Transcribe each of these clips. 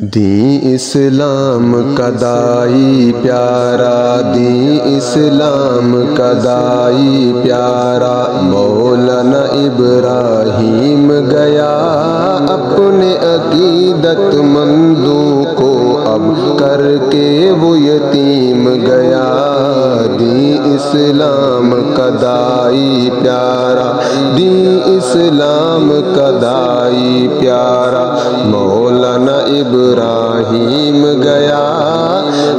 دین اسلام کا دائی پیارا، دین اسلام کا دائی پیارا، مولانا ابراہیم گیا اپنے عقیدت مندوں کو اب کر کے وہ یتیم گیا۔ دین اسلام کا دائی پیارا، دین اسلام کا دائی پیارا، مولانا ابراہیم گیا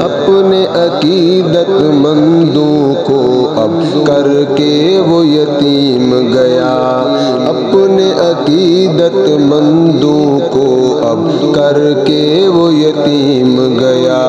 اپنے عقیدت مندوں کو اب کر کے وہ یتیم گیا، اپنے عقیدت مندوں کو اب کر کے وہ یتیم گیا۔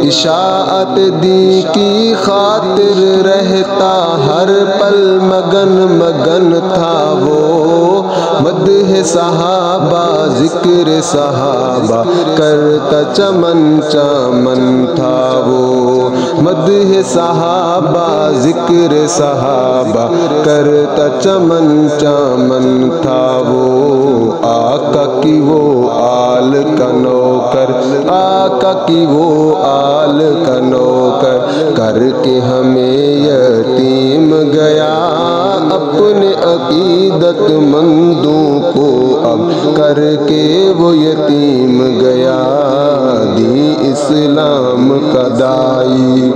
اشاعت دین کی خاطر رہتا ہر پل مگن مگن تھا وہ، مدح صحابہ ذکر صحابہ کرتا چمن چمن تھا وہ، مدح صحابہ ذکر صحابہ کرتا چمن چمن تھا وہ۔ آقا کی وہ آل کا نوکر، آقا کی وہ آل کا نوکر کر کے ہمیں یتیم گیا، اپنے عقیدت مندوں کو اب کر کے وہ یتیم گیا۔ دین اسلام کا دائی،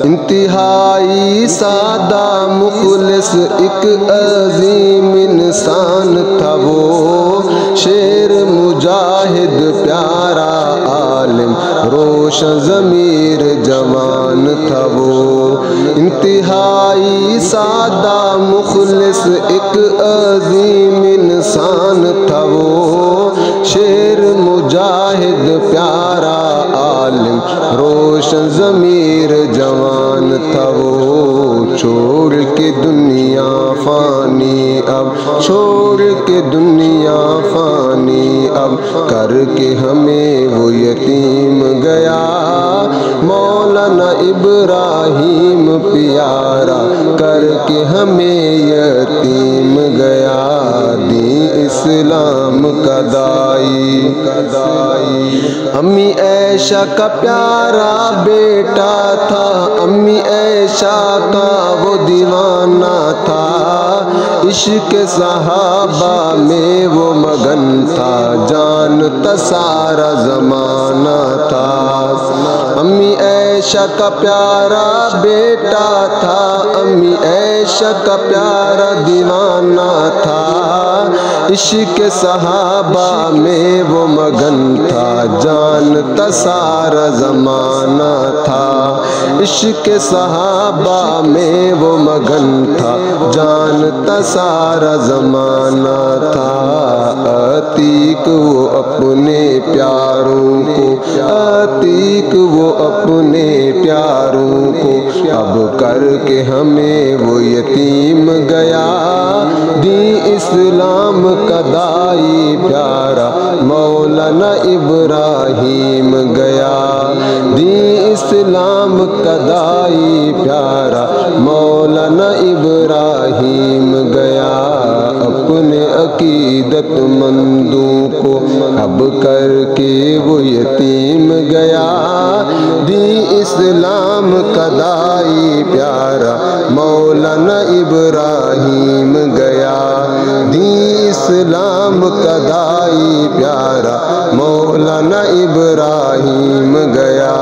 انتہائی سادہ مخلص ایک عظیم انسان تھا وہ، شیر مجاہد پیارا عالم روشن ضمیر جوان تھا وہ، انتہائی سادہ مخلص ایک عظیم انسان تھا وہ، شیر مجاہد پیارا عالم روشن ضمیر جوان تھا وہ۔ چھوڑ کے دنیا فانی اب، چھوڑ کے دنیا فانی اب کر کے ہمیں وہ یتیم گیا، مولانا ابراہیم پیارا کر کے ہمیں یتیم گیا۔ دین اسلام کا دائی، امی عائشہ کا پیارا بیٹا تھا، امی عائشہ کا وہ دیوانہ تھا، عشق صحابہ میں وہ مگن تھا، جانتا سارا زمانہ تھا۔ امی عائشہ کا پیارا بیٹا تھا، امی عائشہ کا پیارا دیوانہ تھا، عشق صحابہ میں وہ مگن تھا، جانتا سارا زمانہ تھا، عشق صحابہ میں وہ مگن تھا، جانتا سارا زمانہ تھا۔ عتیق وہ اپنے پیاروں کو، عتیق وہ اپنے پیاروں کو اب کر کے ہمیں وہ یتیم گیا۔ دین اسلام کا دائی پیارا مولانا ابراہیم گیا، دین اسلام کا دائی پیارا مولانا ابراہیم گیا، اپنے عقیدت مندوں کو اب کر کے وہ یتیم گیا۔ دین اسلام کا دائی پیارا مولانا ابراہیم گیا، دین اسلام کا دائی پیارا مولانا ابراہیم گیا۔